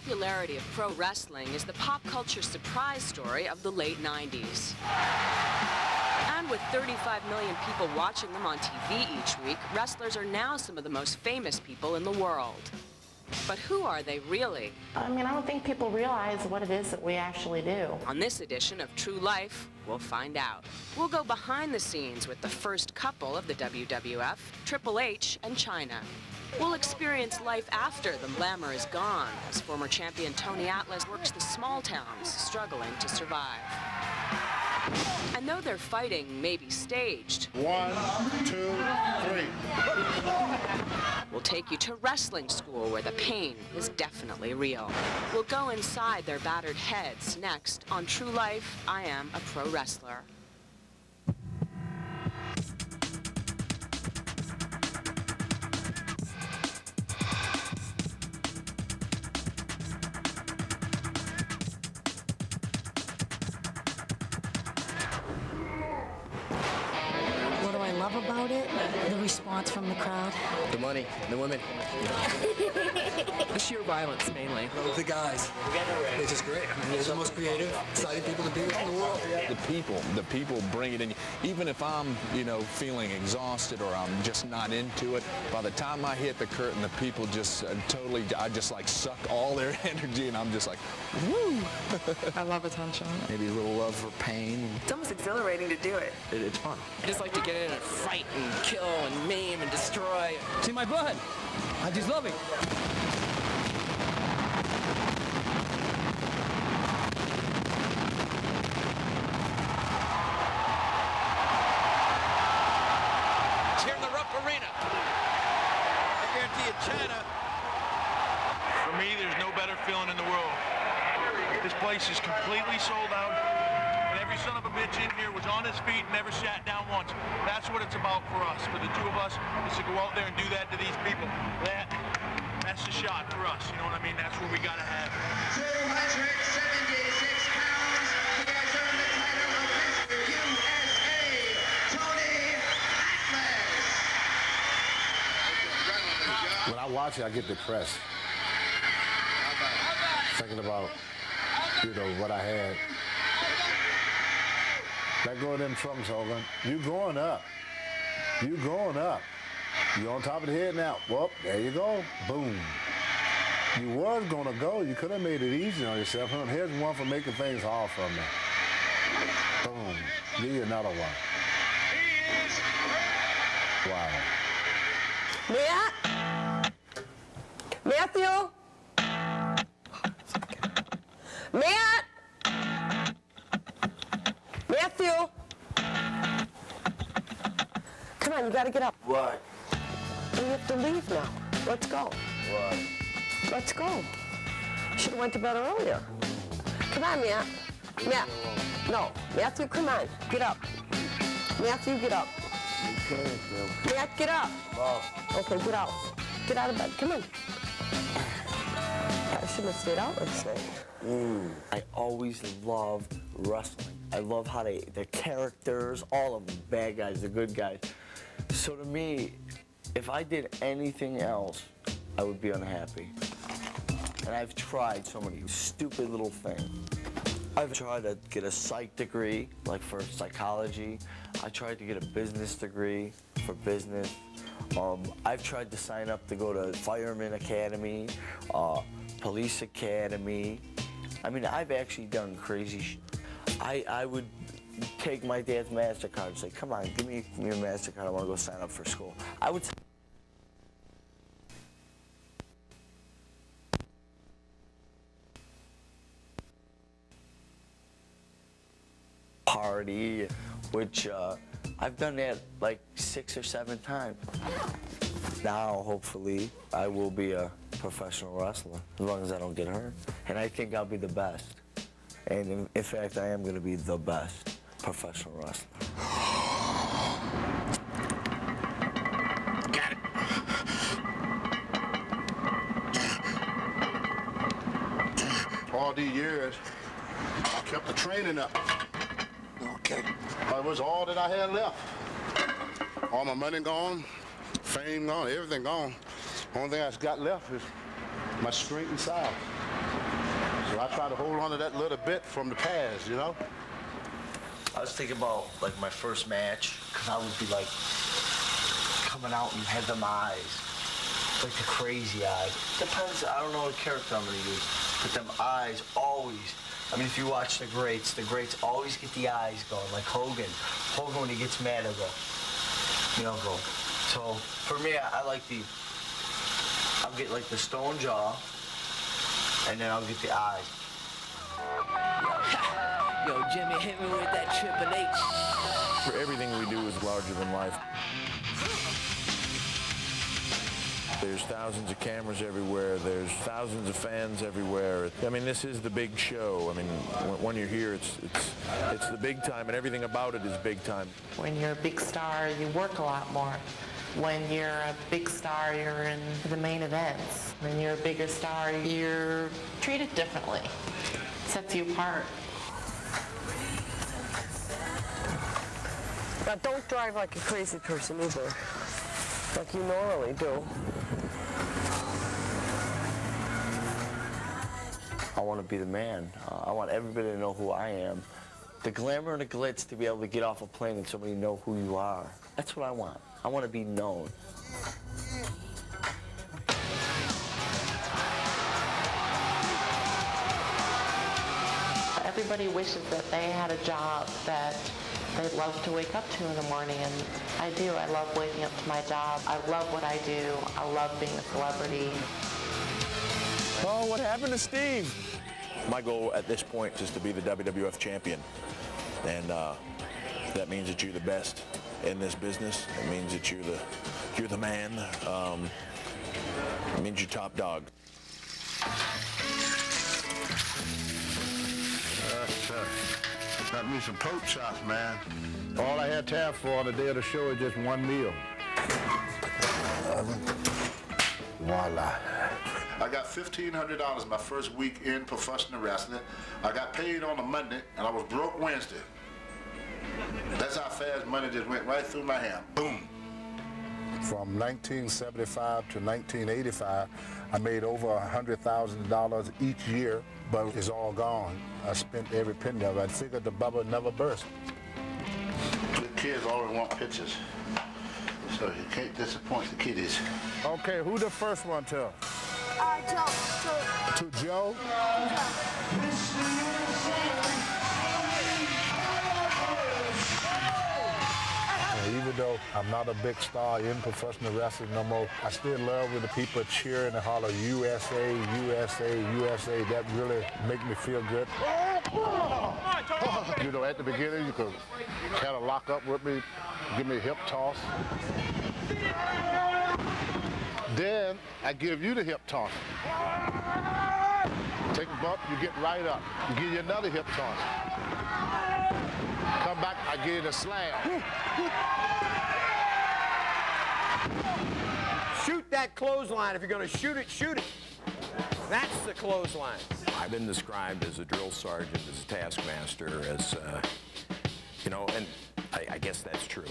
popularity of pro wrestling is the pop culture surprise story of the late 90s. And with 35 million people watching them on TV each week, wrestlers are now some of the most famous people in the world. But who are they really? I mean, I don't think people realize what it is that we actually do. On this edition of True Life, we'll find out. We'll go behind the scenes with the first couple of the WWF, Triple H and Chyna. We'll experience life after the glamour is gone, as former champion Tony Atlas works the small towns, struggling to survive. And though their fighting may be staged, 1, 2, 3. We'll take you to wrestling school where the pain is definitely real. We'll go inside their battered heads next on True Life, I Am a Pro Wrestler. About it, the response from the crowd. The money, the women. The sheer violence, mainly. The guys. It's just great. I mean, they're the most creative, exciting people to be with in the world. The people bring it in. Even if I'm, feeling exhausted or I'm just not into it, by the time I hit the curtain, the people just I just like suck all their energy, and I'm just like, woo! I love attention. Maybe a little love for pain. It's almost exhilarating to do it. It's fun. I just like to get in and fight and kill and maim and destroy. See my blood? I just love it. It's here in the Rupp Arena. I guarantee you, Chyna. For me, there's no better feeling in the world. This place is completely sold out. Every son of a bitch in here was on his feet and never sat down once. That's what it's about for us, for the two of us, is to go out there and do that to these people. That's the shot for us, you know what I mean? That's what we gotta have. 276 pounds, he has earned the title of Mr. USA, Tony Atlas. When I watch it, I get depressed. Thinking about, what I had. Let go of them trunks, Hogan. You going up. You going up. You on top of the head now. Whoop, there you go. Boom. You was gonna go. You could have made it easy on yourself. Here's one for making things hard for me. Boom. Give you another one. Wow. Matt? Matthew? Matt? Matthew? Come on, you gotta get up. What? We have to leave now. Let's go. What? Let's go. Should have went to bed earlier. Come on, Matt. Matt. No. Matthew, come on. Get up. Matthew, get up. Okay, Matt, get up. Oh. Okay, get out. Get out of bed. Come on. I shouldn't have stayed out last night. I always loved wrestling. I love how the characters, all of them, bad guys, the good guys. So to me, if I did anything else, I would be unhappy. And I've tried so many stupid little things. I've tried to get a psych degree, like for psychology. I tried to get a business degree for business. I've tried to sign up to go to Fireman Academy, Police Academy. I mean, I've actually done crazy shit. I would take my dad's MasterCard and say, come on, give me your MasterCard, I want to go sign up for school. I would party, which I've done that like 6 or 7 times. Now, hopefully, I will be a professional wrestler, as long as I don't get hurt. And I think I'll be the best. And in fact, I am going to be the best professional wrestler. Got it. All these years, I kept the training up. Okay. That was all that I had left. All my money gone, fame gone, everything gone. Only thing I got left is my strength and style. So I try to hold on to that little bit from the past, you know? I was thinking about like my first match, because I would be like coming out and have them eyes, like the crazy eyes. Depends, I don't know what character I'm gonna use, but them eyes always, I mean, if you watch the greats always get the eyes going, like Hogan. Hogan, when he gets mad, he'll go, you know, go. So for me, I like I'll get like the stone jaw, and then I'll get the eyes. Yo, Jimmy, hit me with that Triple H. Everything we do is larger than life. There's thousands of cameras everywhere. There's thousands of fans everywhere. I mean, this is the big show. I mean, when you're here, it's the big time, and everything about it is big time. When you're a big star, you work a lot more. When you're a big star, you're in the main events. When you're a bigger star, you're treated differently. It sets you apart. Now, don't drive like a crazy person either, like you normally do. I want to be the man. I want everybody to know who I am. The glamour and the glitz to be able to get off a plane and somebody know who you are. That's what I want. I want to be known. Everybody wishes that they had a job that they'd love to wake up to in the morning, and I do. I love waking up to my job. I love what I do. I love being a celebrity. Oh, what happened to Steve? My goal at this point is to be the WWF champion, and that means that you're the best in this business. It means that you're the man. It means you're top dog. Got me some pork chops, man. All I had time for on the day of the show is just one meal. Voila. I got $1,500 my first week in professional wrestling. I got paid on a Monday, and I was broke Wednesday. That's how fast money just went right through my hand. Boom. From 1975 to 1985, I made over $100,000 each year, but it's all gone. I spent every penny of it. I figured the bubble never burst. The kids always want pictures, so you can't disappoint the kiddies. Okay, who the first one to? Joe. To Joe? Even though I'm not a big star in professional wrestling no more, I still love when the people cheer and holler USA, USA, USA. That really makes me feel good. You know, at the beginning, you could kind of lock up with me, give me a hip toss. Then I give you the hip toss. Take a bump, you get right up. You give you another hip toss. Come back, I give you the slam. Shoot that clothesline. If you're going to shoot it, shoot it. That's the clothesline. I've been described as a drill sergeant, as a taskmaster, as, you know, and I guess that's true.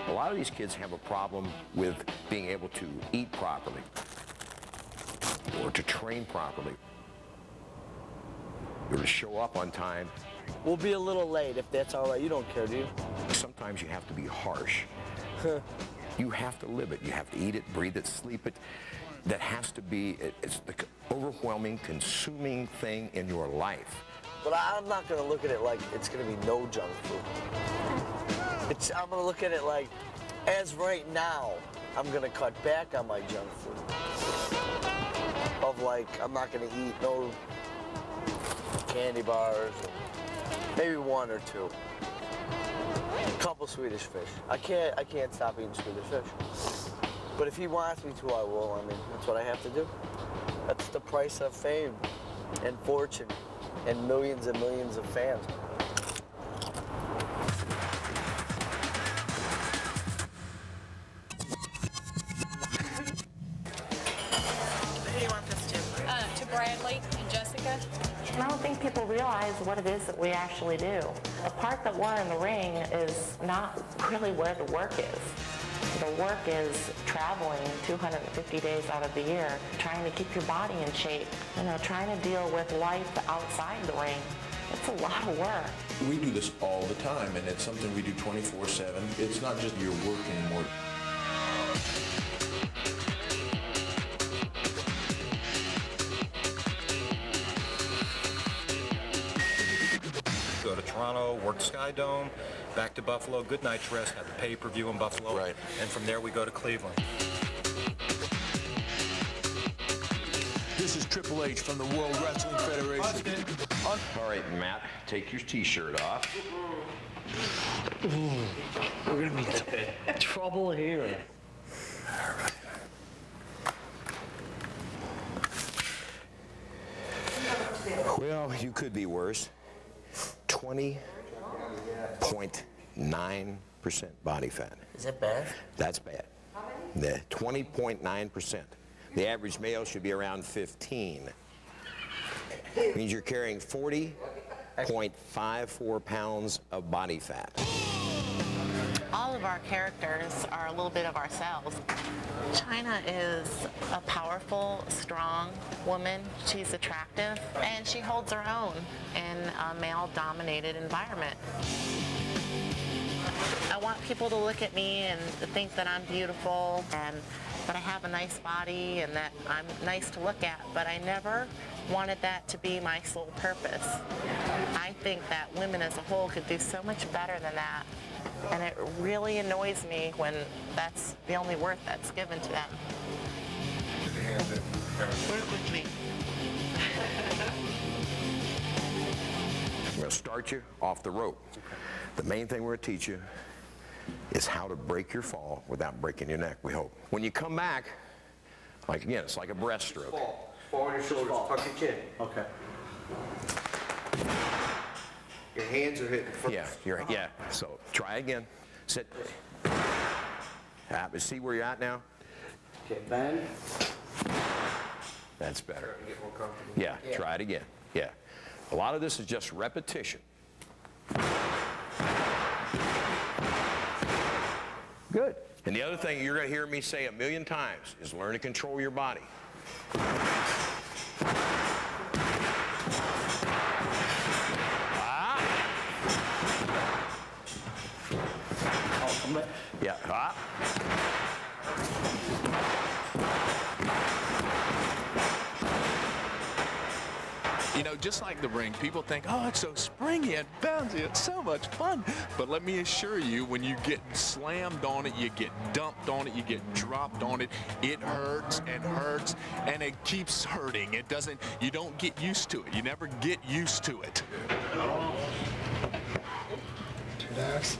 A lot of these kids have a problem with being able to eat properly or to train properly or to show up on time. We'll be a little late if that's all right. You don't care, do you? Sometimes you have to be harsh. You have to live it. You have to eat it, breathe it, sleep it. That has to be, it's the overwhelming, consuming thing in your life. But I'm not going to look at it like it's going to be no junk food. I'm going to look at it like, as right now, I'm going to cut back on my junk food. Of like, I'm not going to eat no candy bars, maybe one or two. A couple Swedish fish. I can't stop eating Swedish fish. But if he wants me to, I will. I mean, that's what I have to do. That's the price of fame and fortune and millions of fans. Who do you want this to? To Bradley and Jessica. I don't think people realize what it is that we actually do. The part that we're in the ring is not really where the work is. The work is traveling 250 days out of the year, trying to keep your body in shape, you know, trying to deal with life outside the ring. It's a lot of work. We do this all the time, and it's something we do 24/7. It's not just your work anymore. Go to Toronto, work Sky Dome, back to Buffalo, good night's rest, have the pay-per-view in Buffalo, right. And from there we go to Cleveland. This is Triple H from the World Wrestling Federation. All right, Matt, take your T-shirt off. We're gonna be in trouble here. Well, you could be worse. 20.9% body fat. Is that bad? That's bad. The 20.9%. The average male should be around 15. Means you're carrying 40.54 pounds of body fat. All of our characters are a little bit of ourselves. China is a powerful, strong woman. She's attractive, and she holds her own in a male-dominated environment. I want people to look at me and think that I'm beautiful and that I have a nice body and that I'm nice to look at, but I never wanted that to be my sole purpose. I think that women as a whole could do so much better than that, and it really annoys me when that's the only worth that's given to them. Work with me. I'm going to start you off the rope. The main thing we're going to teach you is how to break your fall without breaking your neck, we hope. When you come back, like again, it's like a breaststroke. Fall on your shoulders, tuck your chin. Okay. Your hands are hitting first. Yeah, so try again. Sit. See where you're at now? Okay, bend. That's better. Get more comfortable. Yeah, try it again. Yeah. A lot of this is just repetition. Good. And the other thing you're going to hear me say a million times is learn to control your body. Yeah. You know, just like the ring, people think, oh, it's so springy and bouncy, it's so much fun. But let me assure you, when you get slammed on it, you get dumped on it, you get dropped on it, it hurts, and it keeps hurting. It doesn't, you don't get used to it. You never get used to it. That's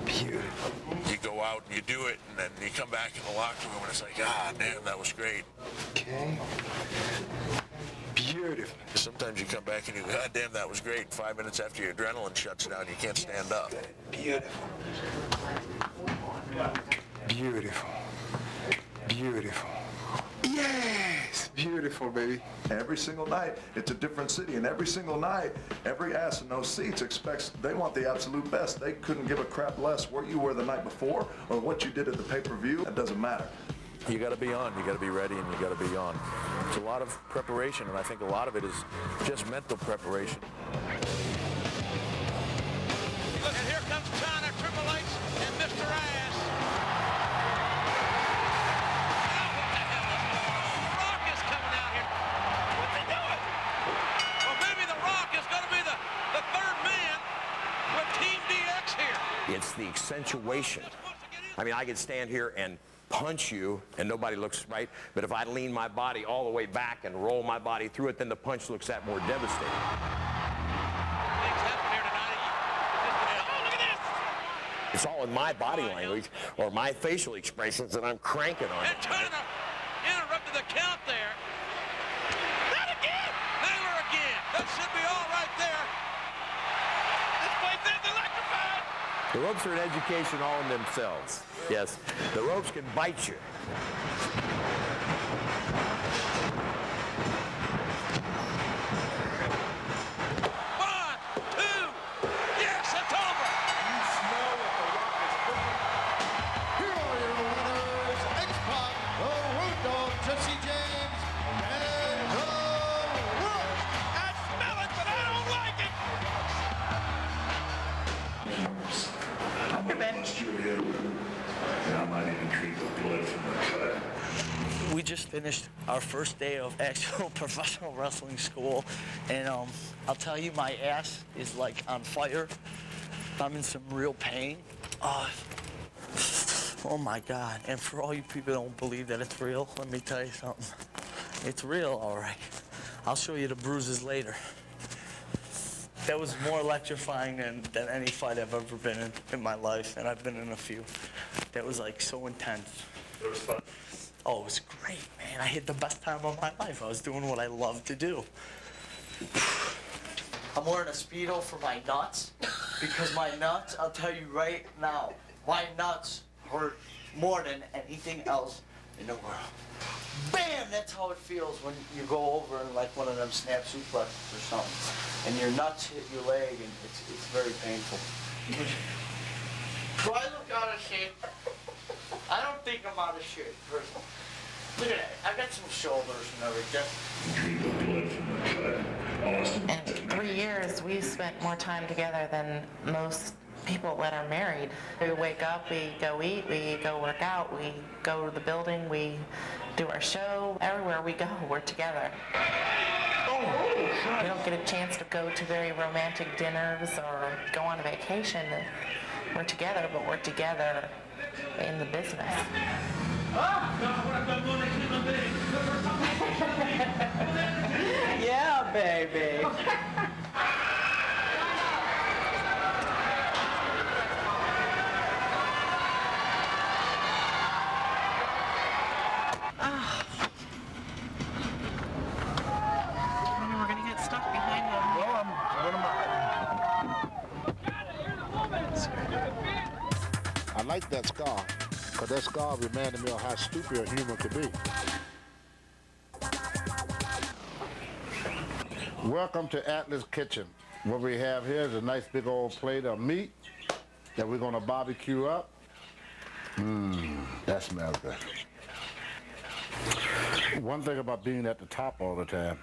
beautiful. You go out and you do it, and then you come back in the locker room and it's like, ah, damn, that was great. Okay. Beautiful. Sometimes you come back and you go, God damn, that was great. 5 minutes after your adrenaline shuts down, you can't stand up. Beautiful. Beautiful. Beautiful. Yes! Beautiful, baby. Every single night, it's a different city, and every single night, every ass in those seats expects, they want the absolute best. They couldn't give a crap less where you were the night before or what you did at the pay-per-view. It doesn't matter. You got to be on, you got to be ready, and you got to be on. It's a lot of preparation, and I think a lot of it is just mental preparation. Look, and here comes China, Triple H, and Mr. Ass. Now what the hell is going on? The Rock is coming out here. What's he doing? Well, maybe The Rock is going to be the third man with Team DX here. It's the accentuation. I mean, I could stand here and punch you and nobody looks right, but if I lean my body all the way back and roll my body through it, then the punch looks that more devastating. Things happen here tonight. Oh, look at this! It's all in my body language or my facial expressions that I'm cranking on it. And China interrupted the count there. Not again! Naylor again. That should be all right there. This place is electrified. The ropes are an education all in themselves. Yes, the ropes can bite you. One, two, yes, it's over. You smell what the Rock is cooking. Here are your winners, X-Pac, the Jesse James, and the Rook. I smell it, but I don't like it. I'm gonna bust your head open, and I might even drink the blood from the cut. We just finished our first day of actual professional wrestling school, and I'll tell you, my ass is like on fire. I'm in some real pain. Oh my God. And for all you people who don't believe that it's real, let me tell you something. It's real, all right. I'll show you the bruises later. That was more electrifying than any fight I've ever been in my life, and I've been in a few. That was like so intense. It was fun. Oh, it was great, man. I had the best time of my life. I was doing what I love to do. I'm wearing a Speedo for my nuts, because my nuts, I'll tell you right now, my nuts hurt more than anything else in the world. Bam! That's how it feels when you go over in like one of them snap suplexes or something, and your nuts hit your leg, and it's very painful. Do I look out of shape? I don't think I'm out of shape, personally. Look at that. I got some shoulders and everything. In 3 years, we spent more time together than most people that are married. We wake up, we go eat, we go work out, we go to the building, we do our show. Everywhere we go, we're together. We don't get a chance to go to very romantic dinners or go on vacation. We're together, but we're together in the business. Yeah, baby. We're gonna get stuck behind them. Well, I like that scar, because that scar reminded me of how stupid a human could be. Welcome to Atlas Kitchen. What we have here is a nice big old plate of meat that we're gonna barbecue up. That smells good. One thing about being at the top all the time,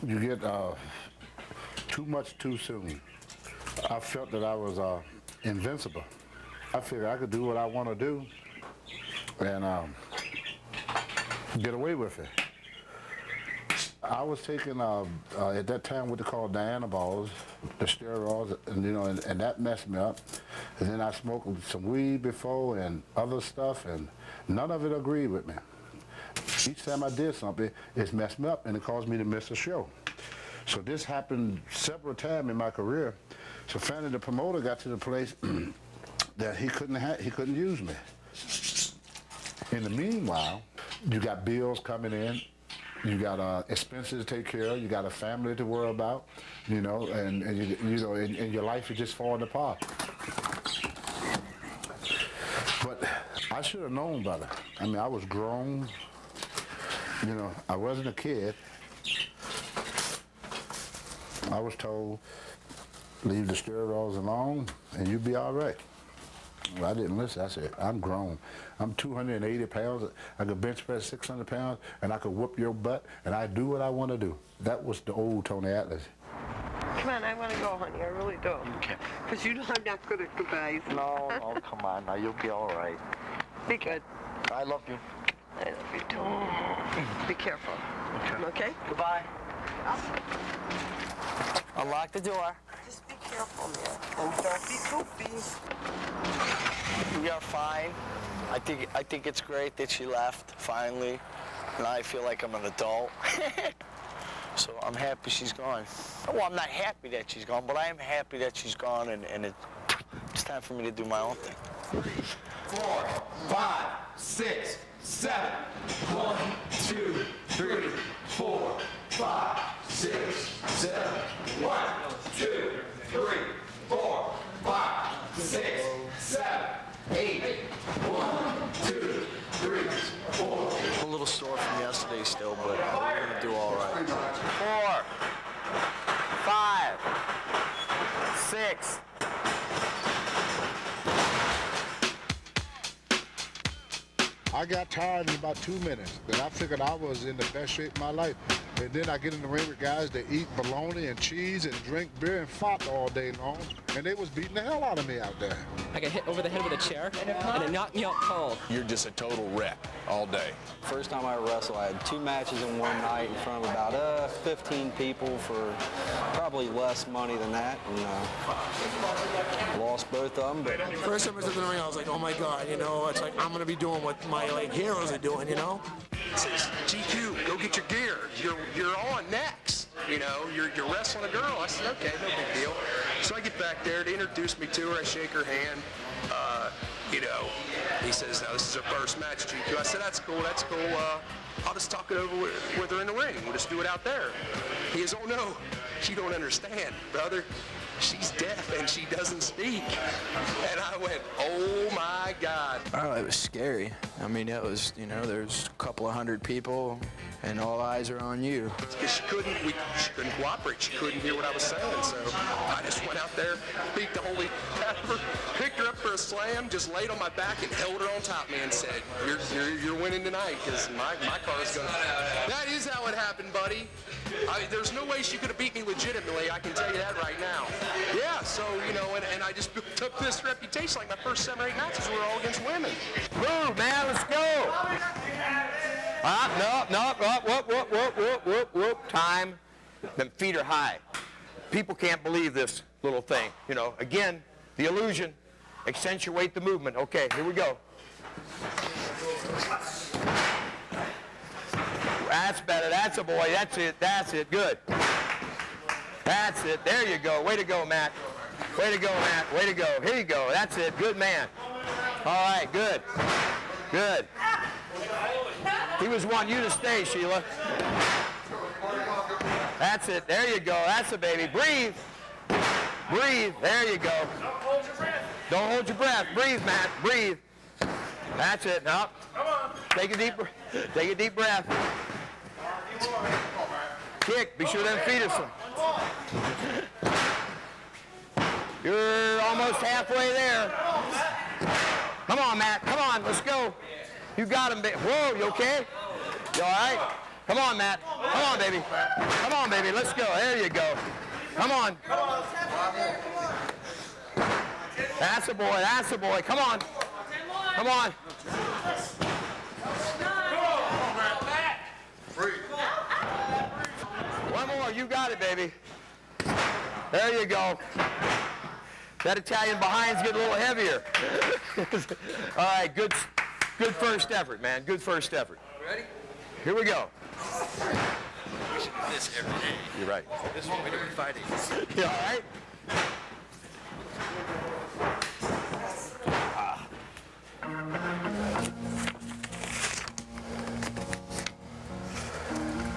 you get too much too soon. I felt that I was invincible. I figured I could do what I want to do and get away with it. I was taking at that time what they call Diana balls, the steroids, and and that messed me up. And then I smoked some weed before and other stuff, and none of it agreed with me. Each time I did something, it messed me up and it caused me to miss a show. So this happened several times in my career. So finally the promoter got to the place that he couldn't use me. In the meanwhile, you got bills coming in, you got expenses to take care of, you got a family to worry about, and your life is just falling apart. But I should have known better. I mean, I was grown. I wasn't a kid. I was told, leave the steroids alone and you'll be all right. Well, I didn't listen. I said, I'm grown. I'm 280 pounds. I could bench press 600 pounds and I could whoop your butt and I do what I want to do. That was the old Tony Atlas. Come on, I want to go, honey. I really do. Okay. Because I'm not good at goodbyes. No, come on. Now you'll be all right. Be good. I love you. I love you too. Be careful. Okay? Goodbye. Unlock the door. Just be careful, man. And don't be goofy. We are fine. I think it's great that she left, finally. And I feel like I'm an adult. So I'm happy she's gone. Well, I'm not happy that she's gone, but I am happy that she's gone, and it's time for me to do my own thing. 3, 4, 5, 6, 7. 1, 2, 3, 4, 5, 6, 7. 1, 2, 3, 4, 5, 6, 7, 8. 1, 2, 3, 4. I'm a little sore from yesterday still, but we're gonna do all right. 4, 5, 6. I got tired in about 2 minutes. Then I figured I was in the best shape of my life. And then I get in the ring with guys that eat bologna and cheese and drink beer and fought all day long. And they was beating the hell out of me out there. I got hit over the head with a chair, and it knocked me out cold. You're just a total wreck all day. First time I wrestled, I had 2 matches in one night in front of about 15 people for probably less money than that, and lost both of them. But First time I was in the ring, I was like, oh my God, you know, it's like I'm going to be doing what my heroes are doing, you know? It says, GQ, go get your gear. You're on next. You know, you're wrestling a girl. I said, okay, no big deal. So I get back there, they introduce me to her, I shake her hand. You know, he says, now this is her first match, GQ. I said, that's cool. I'll just talk it over with her in the ring. We'll just do it out there. He goes, oh no, you don't understand, brother. She's deaf and she doesn't speak. And I went, oh my God. Oh, it was scary. I mean, it was, you know, there's a couple of hundred people and all eyes are on you. Because she couldn't cooperate. She couldn't hear what I was saying. So I just went out there, beat the holy pepper, picked her up for a slam, just laid on my back and held her on top of me and said, you're winning tonight because my car is going to. That is how it happened, buddy. There's no way she could have beat me legitimately, I can tell you that right now. Yeah, so, you know, and I just took this reputation, like my first 7 or 8 matches were all against women. Move, man, let's go. No, whoop, time. Them feet are high. People can't believe this little thing. You know, again, the illusion, accentuate the movement. Okay, here we go. That's better, that's a boy, that's it, good. That's it, there you go, way to go, Matt. Way to go, Matt, way to go, here you go, that's it, good man. All right, good, good. He was wanting you to stay, Sheila. That's it, there you go, that's the baby, breathe. Breathe, there you go. Don't hold your breath, breathe, Matt, breathe. That's it, no. Take a deep breath. Kick, be sure them feet are some. You're almost halfway there. Come on, Matt, come on, let's go. You got him, baby. Whoa, you okay? You all right? Come on, Matt. Come on, baby. Come on, baby, let's go. There you go. Come on. That's a boy, come on. Come on. One more, you got it, baby. There you go. That Italian behind's getting a little heavier. All right, good first effort, man. Good first effort. Ready? Here we go. We should do this every day. You're right. This is what we do in fighting. You all right?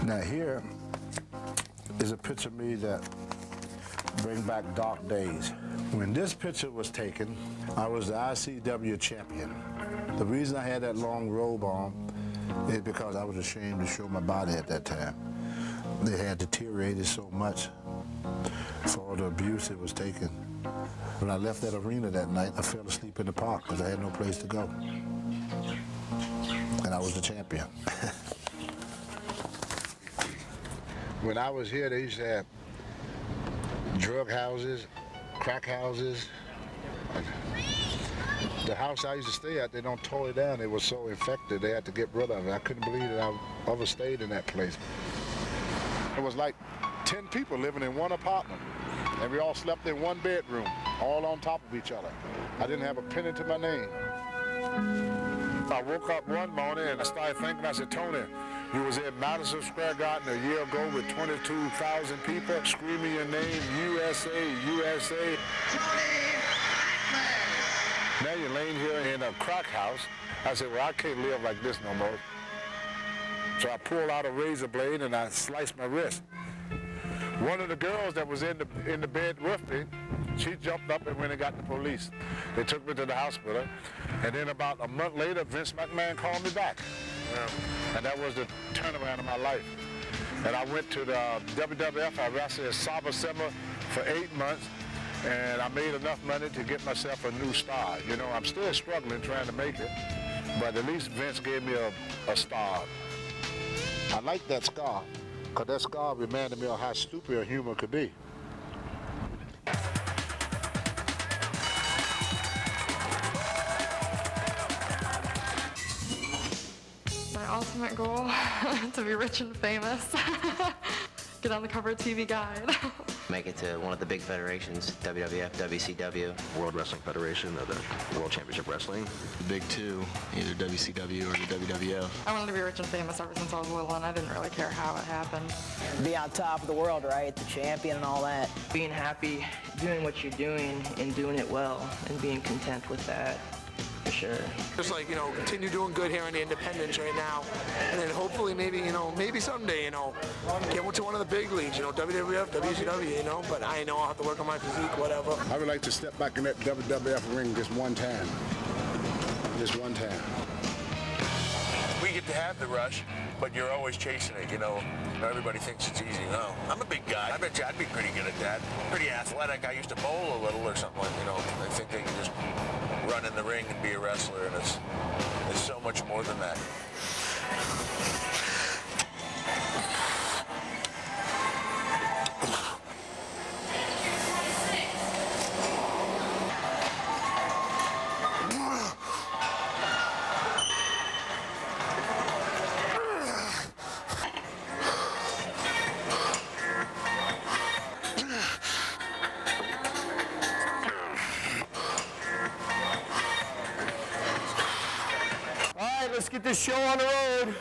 Now here is a picture of me that bring back dark days. When this picture was taken, I was the ICW champion. The reason I had that long robe on is because I was ashamed to show my body at that time. They had deteriorated so much for all the abuse it was taken. When I left that arena that night, I fell asleep in the park because I had no place to go. And I was the champion. When I was here, they used to have drug houses, crack houses. The house I used to stay at, they don't tore it down. It was so infected, they had to get rid of it. I couldn't believe that I ever stayed in that place. It was like 10 people living in one apartment, and we all slept in one bedroom, all on top of each other. I didn't have a penny to my name. I woke up one morning and I started thinking, I said, Tony, you was in Madison Square Garden a year ago with 22,000 people screaming your name, USA, USA. Now you're laying here in a crack house. I said, well, I can't live like this no more. So I pulled out a razor blade and I sliced my wrist. One of the girls that was in the bed with me, she jumped up and went and got the police. They took me to the hospital. And then about a month later, Vince McMahon called me back. And that was the turnaround of my life. And I went to the WWF. I wrestled at Saba Sema for 8 months. And I made enough money to get myself a new star. You know, I'm still struggling trying to make it. But at least Vince gave me a star. I like that scar, because that scar reminded me of how stupid a human could be. My ultimate goal, to be rich and famous. Get on the cover of TV Guide. Make it to one of the big federations, WWF, WCW. World Wrestling Federation of the World Championship Wrestling. The big two, either WCW or the WWF. I wanted to be rich and famous ever since I was little, and I didn't really care how it happened. Be on top of the world, right? The champion and all that. Being happy, doing what you're doing, and doing it well, and being content with that. For sure. Just like, you know, continue doing good here in the independents right now. And then hopefully maybe, you know, maybe someday, you know, get to one of the big leagues, you know, WWF, WCW, you know, but I know I'll have to work on my physique, whatever. I would like to step back in that WWF ring just one time. Just one time. We get to have the rush, but you're always chasing it, you know. Everybody thinks it's easy. No, I'm a big guy. I bet you I'd be pretty good at that. Pretty athletic. I used to bowl a little or something like, you know. I think they can just run in the ring and be a wrestler, and it's so much more than that. Let's get this show on the road.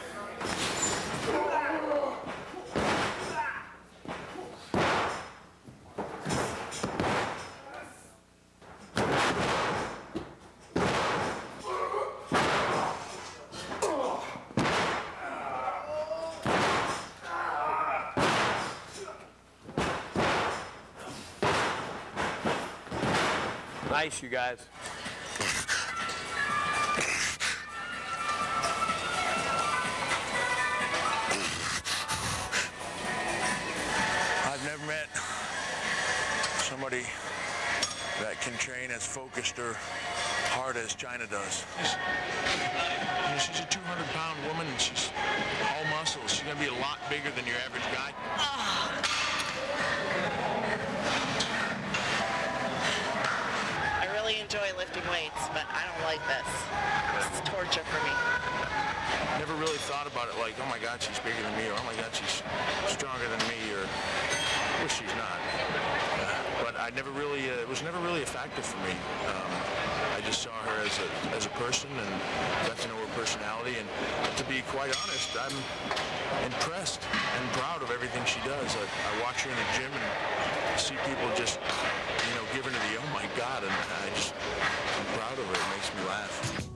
Nice, you guys. Somebody that can train as focused or hard as China does. She's a 200-pound woman, and she's all muscles. She's going to be a lot bigger than your average guy. I really enjoy lifting weights, but I don't like this. This is torture for me. Never really thought about it like, oh my God, she's bigger than me, or oh my God, she's stronger than me, or wish she's not. But I never really, it was never really a factor for me. I just saw her as a person and got to know her personality. And to be quite honest, I'm impressed and proud of everything she does. I watch her in the gym and see people just, you know, giving her the oh my God, and I'm proud of her. It makes me laugh.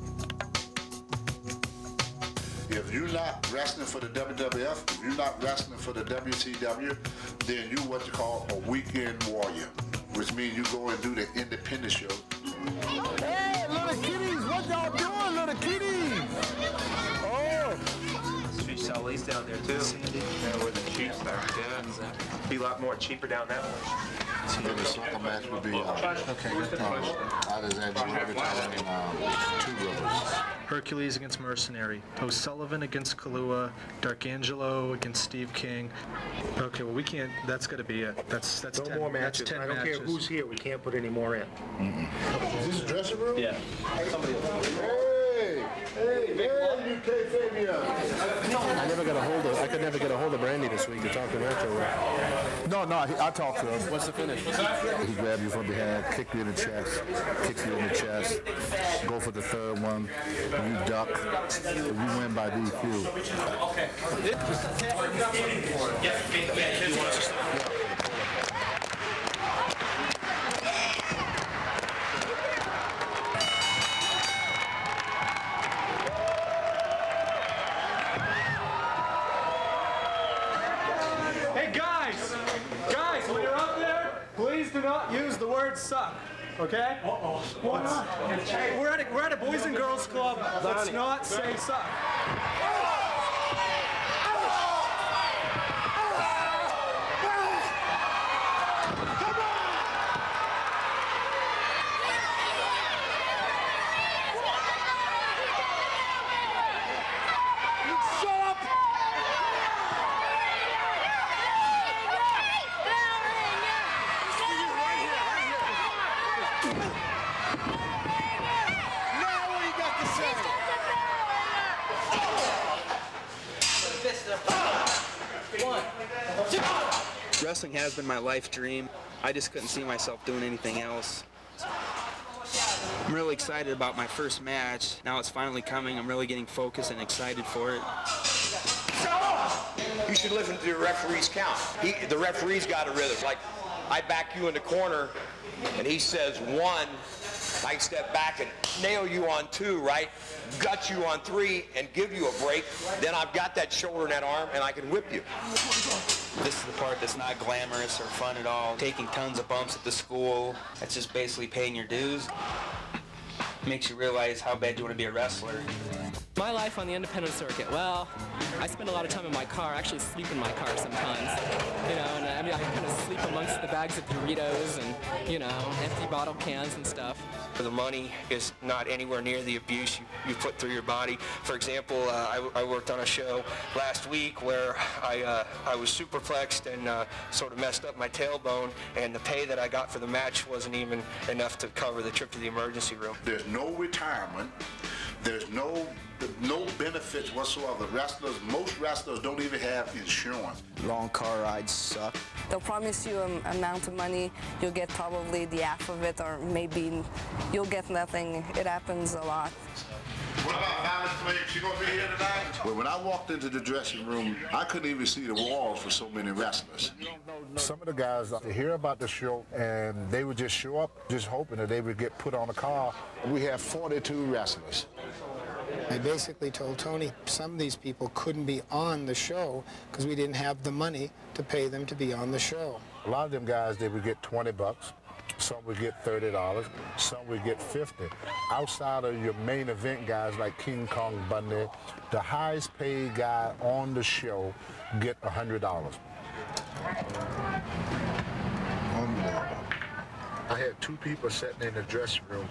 If you're not wrestling for the WWF, if you're not wrestling for the WCW, then you're what you call a weekend warrior, which means you go and do the independent show. Hey, little kitties, what y'all doing, little kitties? Oh. She sell lace down there too. Yeah, where the cheap are. Yeah, be a lot more cheaper down that way. And the second match would be Alexander and two brothers. Hercules against Mercenary, O'Sullivan against Kalua, Darkangelo against Steve King. Okay, well we can't. That's got to be it. That's no 10, more matches. That's 10 I don't matches. care who's here. We can't put any more in. Is this a dressing room? Yeah. You Fabian. I never got a hold of. I could never get a hold of Brandy this week to talk to Nacho. No, I talked to him. What's the finish? He grabbed you from behind, kicked you in the chest, kicks you in the chest, go for the third one, you duck, you win by DQ. Hey guys, when you're up there, please do not use the word suck. Okay? Uh-oh. Why not? Hey, we're at a Boys and Girls Club. Let's not say suck. Wrestling has been my life dream. I just couldn't see myself doing anything else. I'm really excited about my first match. Now it's finally coming. I'm really getting focused and excited for it. You should listen to the referee's count. The referee's got a rhythm. Like, I back you in the corner, and he says 1. I can step back and nail you on 2, right? Gut you on 3 and give you a break. Then I've got that shoulder and that arm, and I can whip you. This is the part that's not glamorous or fun at all. Taking tons of bumps at the school, that's just basically paying your dues. Makes you realize how bad you want to be a wrestler. My life on the independent circuit, well, I spend a lot of time in my car. I actually sleep in my car sometimes, you know, and I mean, I kind of sleep amongst the bags of Doritos and, you know, empty bottle cans and stuff. The money is not anywhere near the abuse you put through your body. For example, I worked on a show last week where I was superplexed and sort of messed up my tailbone, and the pay that I got for the match wasn't even enough to cover the trip to the emergency room. There's no retirement. There's no benefits whatsoever. Most wrestlers don't even have insurance. Long car rides suck. They'll promise you an amount of money. You'll get probably the half of it, or maybe you'll get nothing. It happens a lot. What about Violet Flame? She gonna be here tonight? Well, when I walked into the dressing room, I couldn't even see the walls for so many wrestlers. Some of the guys, they hear about the show, and they would just show up, just hoping that they would get put on a car. We have 42 wrestlers. I basically told Tony some of these people couldn't be on the show because we didn't have the money to pay them to be on the show. A lot of them guys, they would get $20. Some would get $30, some would get $50. Outside of your main event guys like King Kong Bundy, the highest paid guy on the show get $100. I had 2 people sitting in the dressing room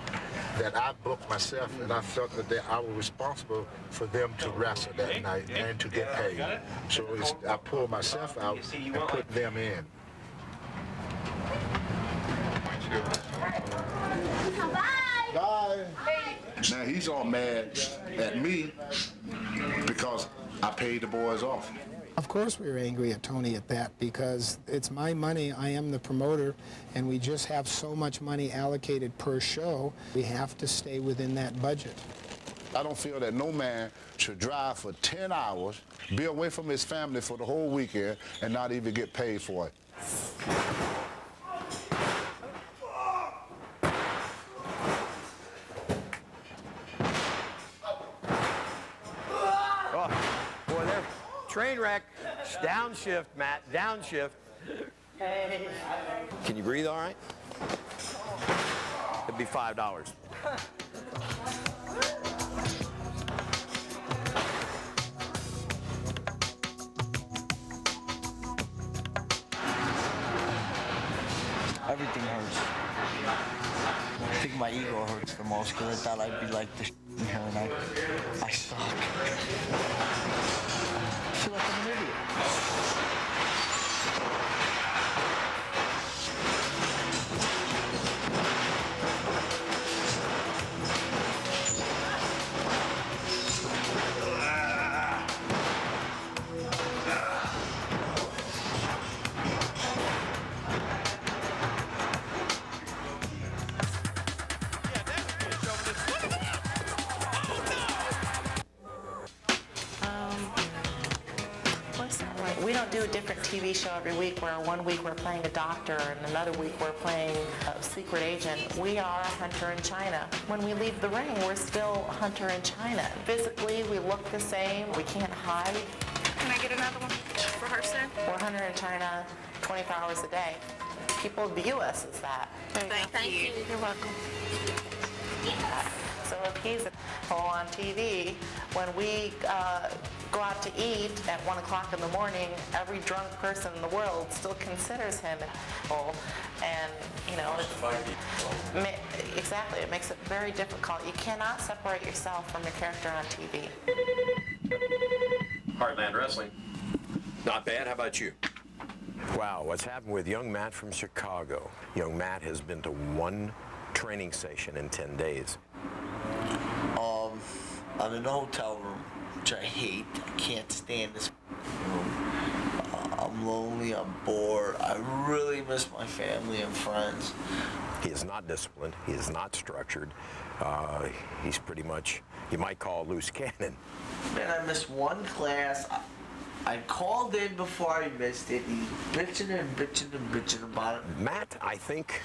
that I booked myself, and I felt that I was responsible for them to wrestle that night and to get paid. So I pulled myself out and put them in. Bye. Now he's all mad at me because I paid the boys off. Of course we were angry at Tony at that because it's my money, I am the promoter, and we just have so much money allocated per show, we have to stay within that budget. I don't feel that no man should drive for 10 hours, be away from his family for the whole weekend, and not even get paid for it. Train wreck. Downshift, Matt. Downshift. Hey. Can you breathe all right? It'd be $5. Everything hurts. I think my ego hurts the most because I thought I'd be like this in here, and I suck. I feel like I'm an idiot. We don't do a different TV show every week where one week we're playing a doctor and another week we're playing a secret agent. We are a hunter in China. When we leave the ring, we're still a hunter in China. Physically, we look the same. We can't hide. Can I get another one for her, sir? We're a hunter in China 24 hours a day. People view us as that. Thank you. You're welcome. So if he's on TV, when we go out to eat at 1 o'clock in the morning, every drunk person in the world still considers him and you know, exactly, it makes it very difficult. You cannot separate yourself from your character on TV. Heartland Wrestling. Not bad. How about you? Wow, what's happened with young Matt from Chicago? Young Matt has been to 1 training session in 10 days. I'm in a hotel room, which I hate. I can't stand this room. I'm lonely, I'm bored. I really miss my family and friends. He is not disciplined. He is not structured. He's pretty much, you might call a loose cannon. Man, I missed one class. I called in before I missed it. He's bitching and bitching and bitching about it. Matt, I think,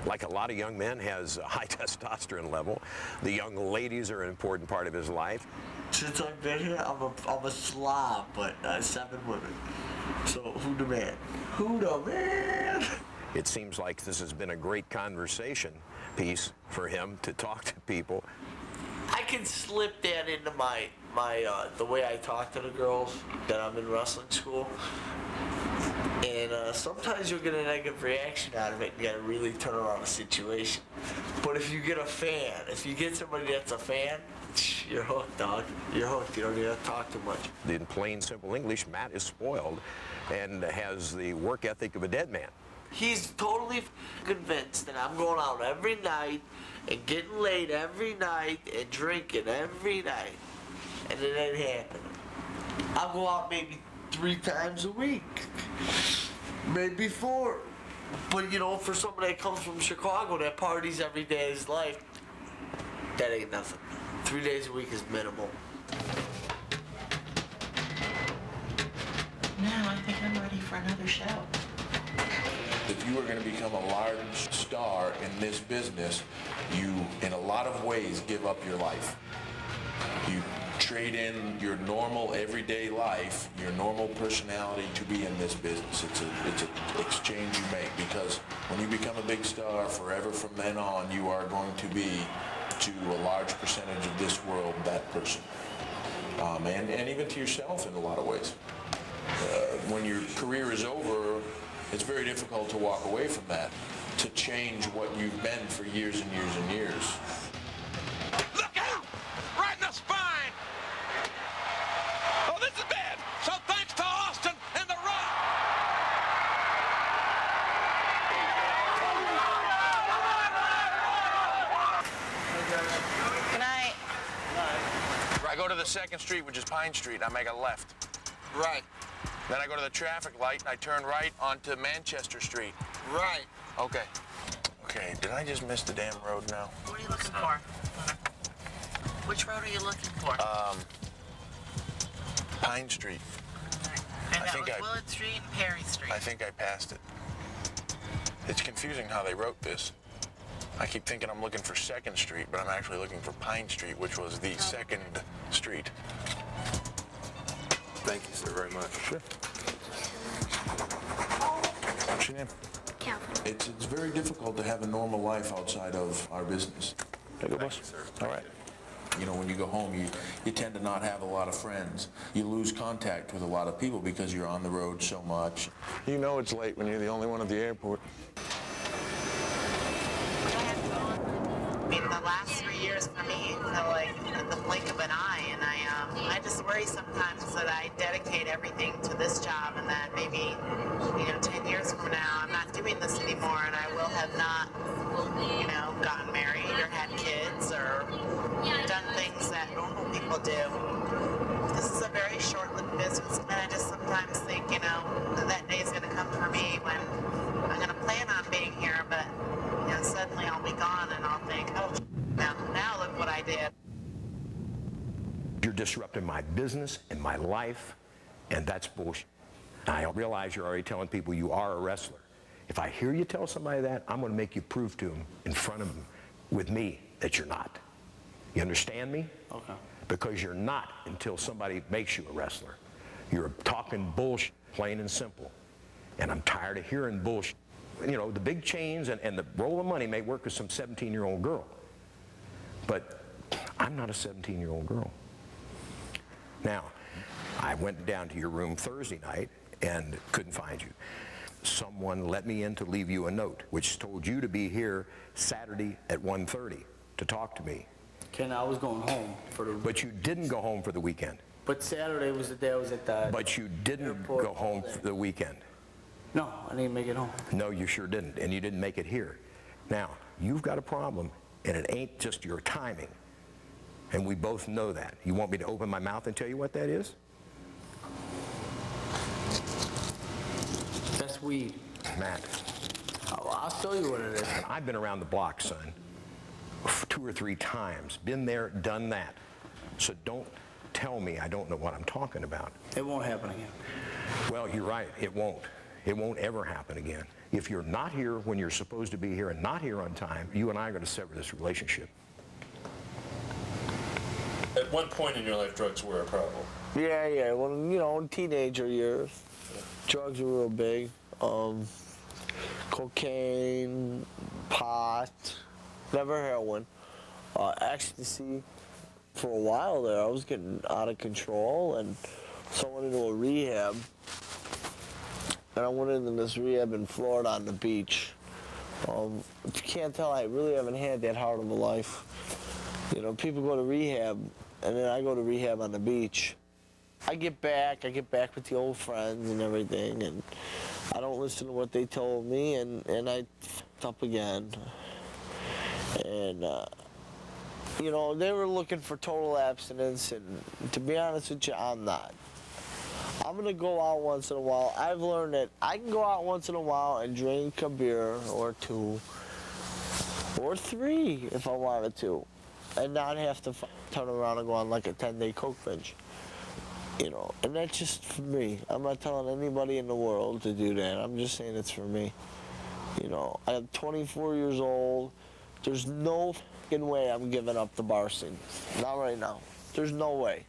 like a lot of young men, has a high testosterone level. The young ladies are an important part of his life. Since I've been here, I'm a slob, but 7 women. So who the man? Who the man? It seems like this has been a great conversation piece for him to talk to people. I can slip that into the way I talk to the girls that I'm in wrestling school. And sometimes you'll get a negative reaction out of it. You gotta really turn around the situation. But if you get a fan, if you get somebody that's a fan, you're hooked, dog. You're hooked. You don't need to talk too much. In plain, simple English, Matt is spoiled and has the work ethic of a dead man. He's totally convinced that I'm going out every night and getting laid every night and drinking every night. And it ain't happening. I'll go out maybe 3 times a week. Maybe 4. But you know, for somebody that comes from Chicago that parties every day of his life, that ain't nothing. 3 days a week is minimal. Now I think I'm ready for another show. If you are going to become a large star in this business, you, in a lot of ways, give up your life. You trade in your normal everyday life, your normal personality to be in this business. It's an exchange you make, because when you become a big star, forever from then on, you are going to be, to a large percentage of this world, that person. And even to yourself in a lot of ways. When your career is over, it's very difficult to walk away from that, to change what you've been for years and years and years. Look out! Right in the spine! Oh, this is bad! So thanks to Austin and The Rock! Good night. I go to the 2nd Street, which is Pine Street, and I make a left. Right. Then I go to the traffic light, and I turn right onto Manchester Street. Right. Okay. Okay, did I just miss the damn road now? What are you looking for? Which road are you looking for? Pine Street. And that was Willard Street and Perry Street. I think I passed it. It's confusing how they wrote this. I keep thinking I'm looking for 2nd Street, but I'm actually looking for Pine Street, which was the 2nd Street. Thank you, sir, very much. Sure. What's your name? Calvin. It's very difficult to have a normal life outside of our business. There you go, boss. Sir. All right. You know, when you go home, you tend to not have a lot of friends. You lose contact with a lot of people because you're on the road so much. You know it's late when you're the only one at the airport. I mean, the last 3 years for me feel like the blink of an eye, and I just worry sometimes that I dedicate everything to this job, and that maybe, 10 years from now, I'm not doing this anymore, and I will have not, gotten married or had kids or done things that normal people do. This is a very short-lived business, and I just sometimes think, that day is going to come for me when I'm going to plan on being here, but suddenly I'll be gone, and I'll think, oh, now look what I did. You're disrupting my business and my life, and that's bullshit. I realize you're already telling people you are a wrestler. If I hear you tell somebody that, I'm going to make you prove to them in front of them with me that you're not. You understand me? Okay. Because you're not until somebody makes you a wrestler. You're talking bullshit, plain and simple. And I'm tired of hearing bullshit. The big chains and the roll of money may work with some 17-year-old girl. But I'm not a 17-year-old girl. Now, I went down to your room Thursday night and couldn't find you. Someone let me in to leave you a note, which told you to be here Saturday at 1:30 to talk to me. Ken, I was going home for the... But you didn't go home for the weekend. But Saturday was the day I was at the... But you didn't go home for the weekend. No, I didn't make it home. No, you sure didn't, and you didn't make it here. Now, you've got a problem, and it ain't just your timing. And we both know that. You want me to open my mouth and tell you what that is? weed. Matt. Oh, I'll show you what it is. I've been around the block, son, 2 or 3 times. Been there, done that. So don't tell me I don't know what I'm talking about. It won't happen again. Well, you're right. It won't. It won't ever happen again. If you're not here when you're supposed to be here and not here on time, you and I are going to sever this relationship. At one point in your life, drugs were a problem. Yeah. Well, you know, in teenager years, drugs were real big. Cocaine, pot, never heroin. Ecstasy. For a while there, I was getting out of control, and so I went into a rehab. And I went into this rehab in Florida on the beach. If you can't tell, I really haven't had that hard of a life. You know, people go to rehab, and then I go to rehab on the beach. I get back with the old friends and everything, and I don't listen to what they told me, and I f***ed up again. And, you know, they were looking for total abstinence, and to be honest with you, I'm not. I'm going to go out once in a while. I've learned that I can go out once in a while and drink a beer or 2 or 3 if I wanted to, and not have to turn around and go on like a 10-day coke binge. You know, and that's just for me. I'm not telling anybody in the world to do that. I'm just saying it's for me. You know, I'm 24 years old. There's no f***ing way I'm giving up the bar scene. Not right now. There's no way.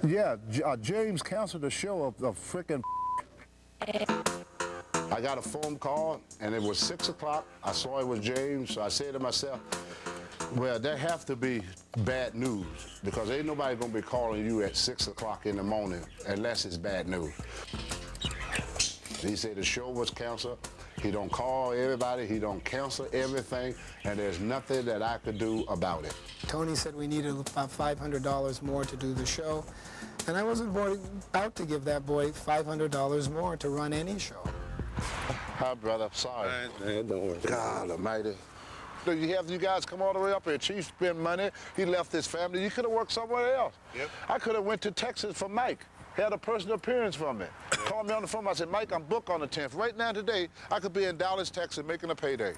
Yeah, James canceled the show of frickin'. I got a phone call, and it was 6 o'clock. I saw it was James, so I said to myself, well, there have to be bad news, because ain't nobody gonna be calling you at 6 o'clock in the morning unless it's bad news. He said the show was canceled. He don't call everybody, he don't cancel everything, and there's nothing that I could do about it. Tony said we needed about $500 more to do the show, and I wasn't about to give that boy $500 more to run any show. Hi, brother. Sorry. Don't worry. God almighty. You have you guys come all the way up here. Chief spent money. He left his family. You could have worked somewhere else. Yep. I could have went to Texas for Mike. Had a personal appearance from me. Called me on the phone. I said, Mike, I'm booked on the 10th. Right now, today, I could be in Dallas, Texas, making a payday.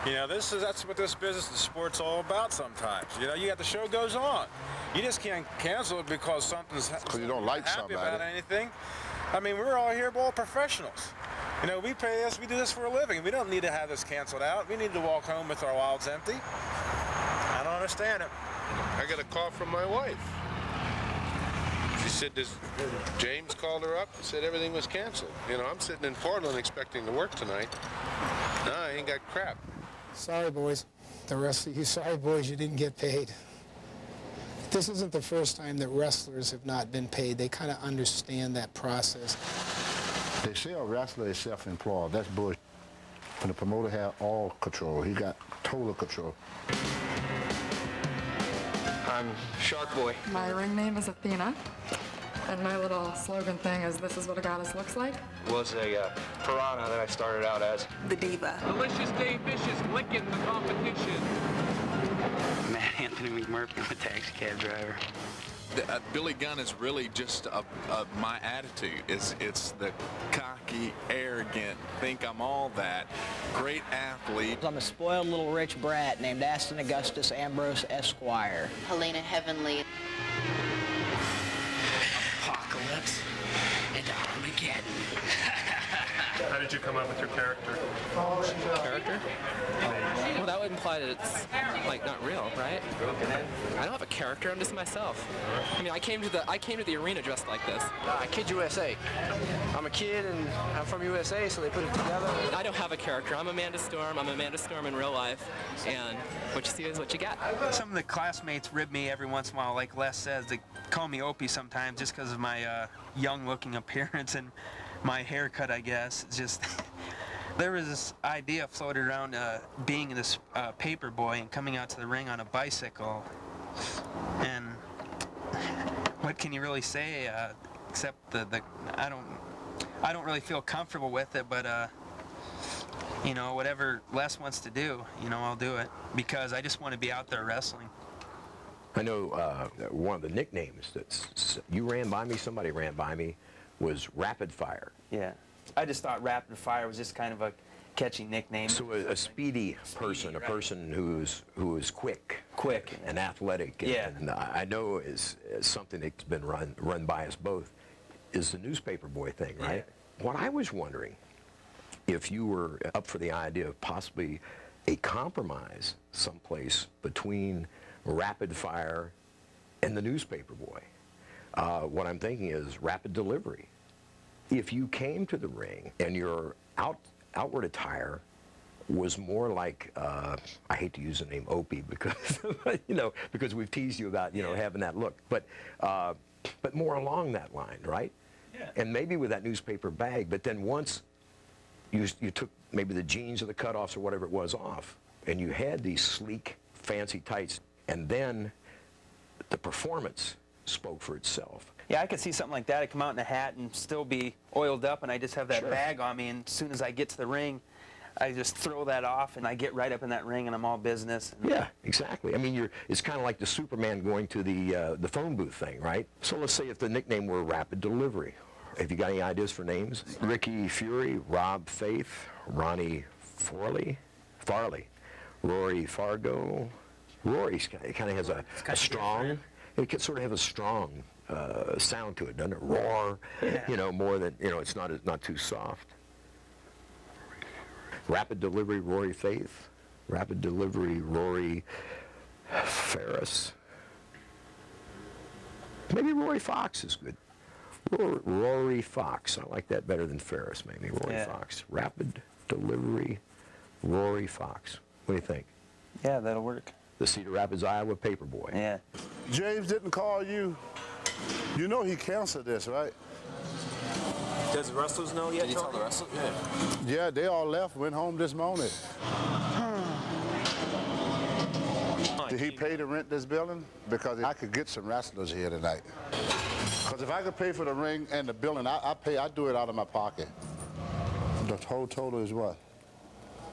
You know, that's what this business, the sport's all about sometimes. You know, you got the show goes on. You just can't cancel it because something's because you don't like happy somebody about anything. I mean, we're all here, we're all professionals. You know, we pay this, we do this for a living. We don't need to have this canceled out. We need to walk home with our wallets empty. I don't understand it. I got a call from my wife. She said James called her up and said everything was canceled. You know, I'm sitting in Portland expecting to work tonight. No, I ain't got crap. Sorry, boys. The rest of you sorry boys, you didn't get paid. This isn't the first time that wrestlers have not been paid. They kind of understand that process. They say a wrestler is self-employed. That's bullshit. And the promoter had all control. He got total control. I'm Shark Boy. My ring name is Athena, and my little slogan thing is, "This is what a goddess looks like." Was a piranha that I started out as. The diva. Delicious Dave Fish is licking the competition. Matt Anthony McMurphy, I'm a taxi cab driver. Billy Gunn is really just my attitude. It's the cocky, arrogant, think I'm all that, great athlete. I'm a spoiled little rich brat named Aston Augustus Ambrose Esquire. Helena Heavenly. Apocalypse and Armageddon. How did you come up with your character? Character? Well, that would imply that it's, like, not real, right? I don't have a character, I'm just myself. I mean, I came to the arena dressed like this. Kid USA. I'm a kid and I'm from USA, so they put it together. I don't have a character. I'm Amanda Storm. I'm Amanda Storm in real life, and what you see is what you get. Some of the classmates rib me every once in a while, like Les says. They call me Opie sometimes just because of my young-looking appearance and my haircut, I guess. It's just there was this idea floated around being this paper boy and coming out to the ring on a bicycle. And what can you really say except I don't really feel comfortable with it, but you know, whatever Les wants to do, you know, I'll do it because I just want to be out there wrestling. I know one of the nicknames that you ran by me, somebody ran by me, was Rapid Fire. Yeah. I just thought Rapid Fire was just kind of a catchy nickname. So a speedy person, a person who is quick. Quick. And athletic. Yeah. And I know is something that's been run by us both is the newspaper boy thing, right? Yeah. What I was wondering, if you were up for the idea of possibly a compromise someplace between Rapid Fire and the newspaper boy. What I'm thinking is rapid delivery. If you came to the ring and your outward attire was more like, I hate to use the name Opie because, you know, because we've teased you about, you know, having that look, but more along that line, right? Yeah. And maybe with that newspaper bag, but then once you took maybe the jeans or the cutoffs or whatever it was off, and you had these sleek, fancy tights, and then the performance spoke for itself. Yeah, I could see something like that. I'd come out in a hat and still be oiled up, and I just have that Sure. bag on me, and as soon as I get to the ring, I just throw that off, and I get right up in that ring, and I'm all business. Yeah, exactly. I mean, it's kind of like the Superman going to the phone booth thing, right? So let's say if the nickname were Rapid Delivery. Have you got any ideas for names? Ricky Fury, Rob Faith, Ronnie Farley, Rory Fargo. Rory kind of has a strong, it sort of has a strong sound to it, doesn't it? Roar, yeah. You know, more than, you know, it's not too soft. Rapid Delivery, Rory Faith. Rapid Delivery, Rory Ferris. Maybe Rory Fox is good. Rory Fox. I like that better than Ferris, maybe. Rory Fox. Rapid Delivery, Rory Fox. What do you think? Yeah, that'll work. The Cedar Rapids, Iowa Paperboy. Yeah. James didn't call you. You know he canceled this, right? Does the wrestlers know yet? Did you tell the wrestlers? Yeah. Yeah, they all left, went home this morning. Did he pay to rent this building? Because I could get some wrestlers here tonight. Because if I could pay for the ring and the building, I do it out of my pocket. The whole total is what?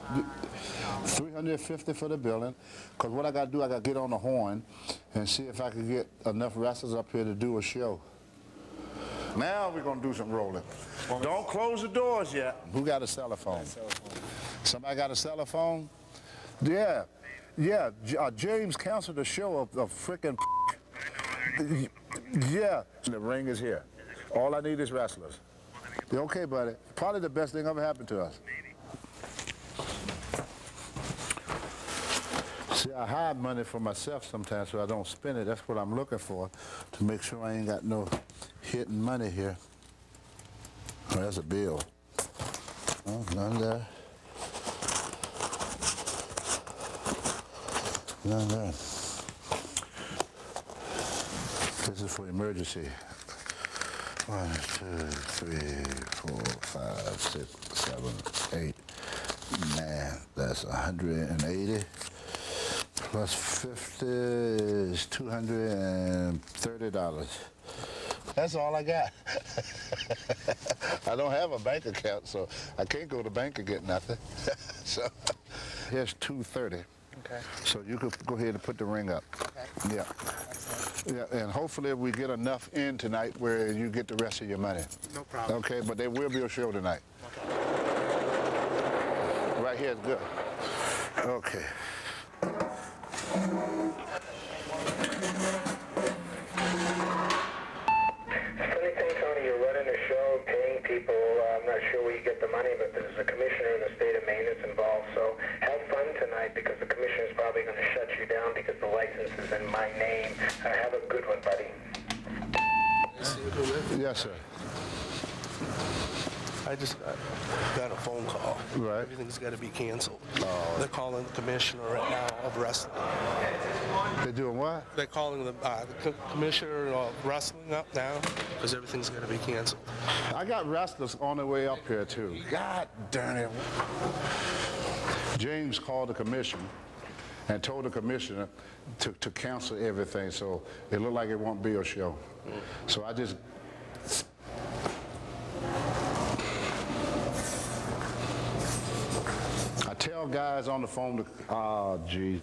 $350 for the building. Because what I got to do, I got to get on the horn and see if I can get enough wrestlers up here to do a show. Now we're going to do some rolling. Don't close the doors yet. Who got a cell phone? Somebody got a cell phone? Yeah. Yeah. James canceled the show of frickin'. Yeah. The ring is here. All I need is wrestlers. Okay, buddy. Probably the best thing ever happened to us. See, I hide money for myself sometimes so I don't spend it. That's what I'm looking for, to make sure I ain't got no hidden money here. Oh, that's a bill. Oh, none there. None there. This is for emergency. 1, 2, 3, 4, 5, 6, 7, 8. Man, that's 180. Plus 50 is $230. That's all I got. I don't have a bank account, so I can't go to the bank and get nothing. So here's $230. Okay. So you could go ahead and put the ring up. Okay. Yeah. Yeah, and hopefully we get enough in tonight where you get the rest of your money. No problem. Okay, but there will be a show tonight. Okay. Right here is good. Okay. Funny thing, Tony, you're running a show, paying people. I'm not sure where you get the money, but there's a commissioner in the state of Maine that's involved. So have fun tonight because the commissioner's probably going to shut you down because the license is in my name. Have a good one, buddy. Yes, sir. I just got a phone call. Right. Everything's got to be canceled. They're calling the commissioner right now of wrestling. They're doing what? They're calling the commissioner of wrestling up now because everything's got to be canceled. I got wrestlers on their way up here, too. God darn it. James called the commission and told the commissioner to cancel everything, so it looked like it won't be a show. So I just... tell guys on the phone to, oh, geez.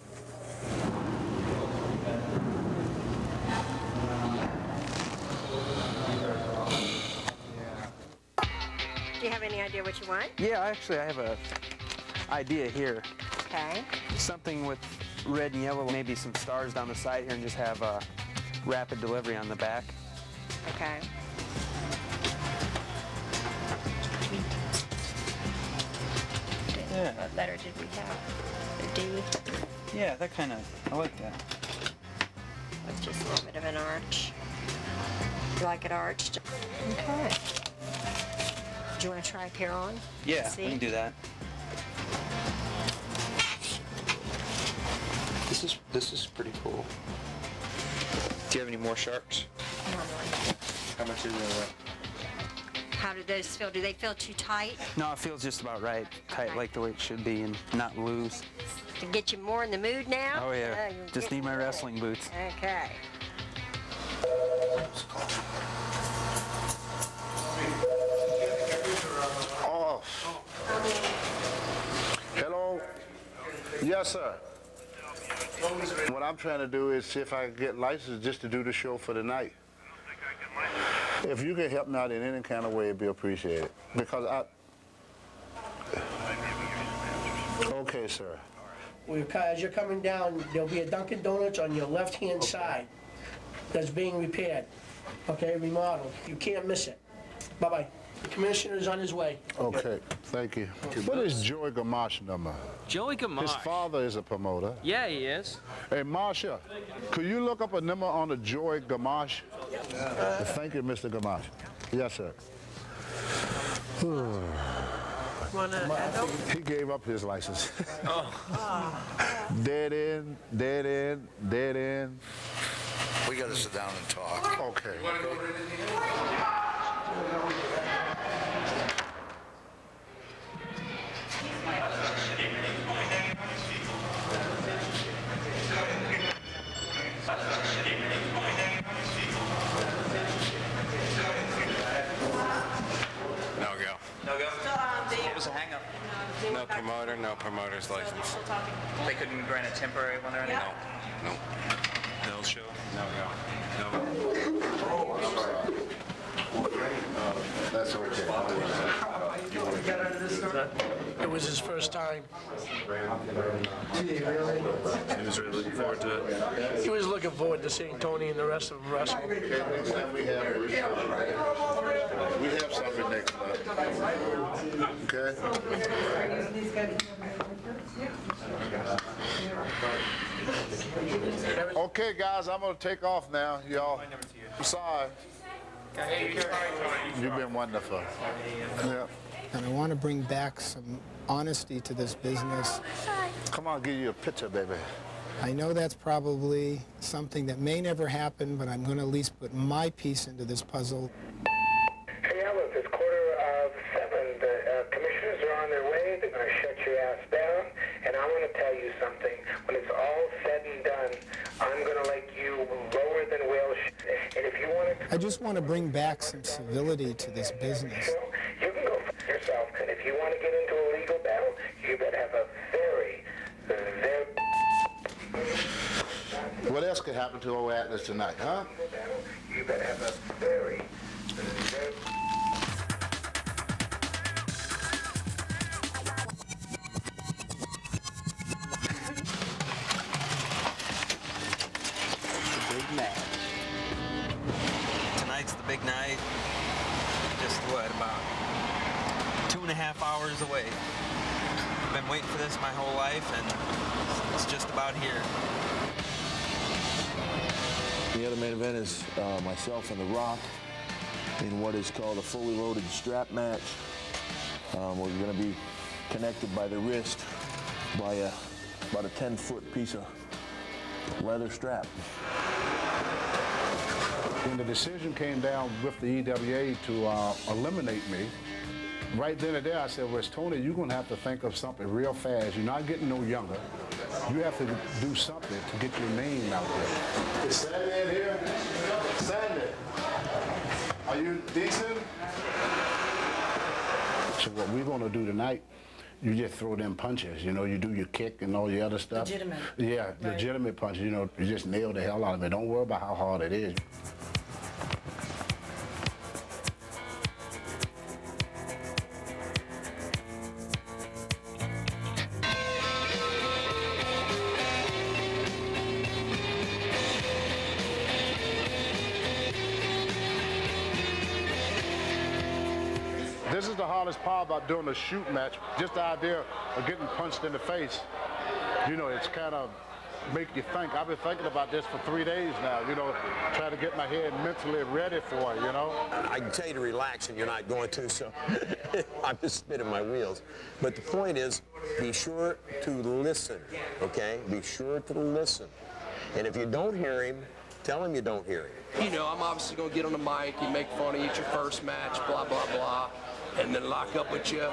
Do you have any idea what you want? Yeah, actually, I have a idea here. Okay. Something with red and yellow, maybe some stars down the side here, and just have a rapid delivery on the back. Okay. Yeah. What letter did we have? A D? Yeah, that kind of, I like that. With just a little bit of an arch. You like it arched? Okay. Do you want to try a pair on? Yeah, See? we can do that. This is pretty cool. Do you have any more sharks? How much is it? How do those feel? Do they feel too tight? No, it feels just about right. Tight like the way it should be and not loose. To get you more in the mood now? Oh yeah, just need my wrestling boots. Okay. Oh. Hello? Yes, sir. What I'm trying to do is see if I can get licensed just to do the show for the night. If you can help me out in any kind of way, it'd be appreciated. Because Okay, sir. As you're coming down, there'll be a Dunkin' Donuts on your left-hand side that's being repaired. Okay, remodeled. You can't miss it. Bye-bye. The commissioner's on his way. Okay, thank you. What is Joey Gamache number? Joey Gamache? His father is a promoter. Yeah, he is. Hey, Marsha, could you look up a number on the Joey Gamache? Thank you, Mr. Gamache. Yes, sir. He gave up his license. Dead end, dead end, dead end. We got to sit down and talk. Okay. No go. No go? What was the hang-up? No promoter, no promoter's license. They couldn't grant a temporary one or anything? No. No show? No go. That's okay. It was his first time. He was really looking forward to it. He was looking forward to seeing Tony and the rest of them wrestle. We have something next month. Okay? Okay, guys, I'm going to take off now, y'all. I'm sorry. You've been wonderful. Yeah. And I want to bring back some honesty to this business. Come on, I'll give you a picture, baby. I know that's probably something that may never happen, but I'm going to at least put my piece into this puzzle. Hey, Alice, it's 7:15. The commissioners are on their way. They're going to shut your ass down. And I want to tell you something. When it's all said and done, I'm going to let you lower than Welsh. And if you want to... I just want to bring back some civility to this business. You can go for yourself. And if you want to get into a legal battle, you better have a very... What else could happen to old Atlas tonight, huh? You better have a very... Big match. Tonight's the big night. Just what, about 2.5 hours away. I've been waiting for this my whole life, and it's just about here. The other main event is myself and The Rock in what is called a fully loaded strap match. We're going to be connected by the wrist by about a 10-foot piece of leather strap. When the decision came down with the EWA to eliminate me, right then and there I said, well, Tony, you're going to have to think of something real fast. You're not getting no younger. You have to do something to get your name out there. Is Sandy in here? Sandy, are you decent? So what we're going to do tonight you just throw them punches. You know, you do your kick and all your other stuff. Legitimate. Yeah, Right. legitimate punches. You know, you just nail the hell out of it. Don't worry about how hard it is. This is the hardest part about doing a shoot match. Just the idea of getting punched in the face. You know, it's kind of make you think. I've been thinking about this for 3 days now, you know, trying to get my head mentally ready for it, you know. I can tell you to relax and you're not going to, so I'm just spinning my wheels. But the point is, be sure to listen, okay? Be sure to listen. And if you don't hear him, tell him you don't hear him. You know, I'm obviously going to get on the mic, you make fun of you, it's your first match, blah, blah, blah, and then lock up with you.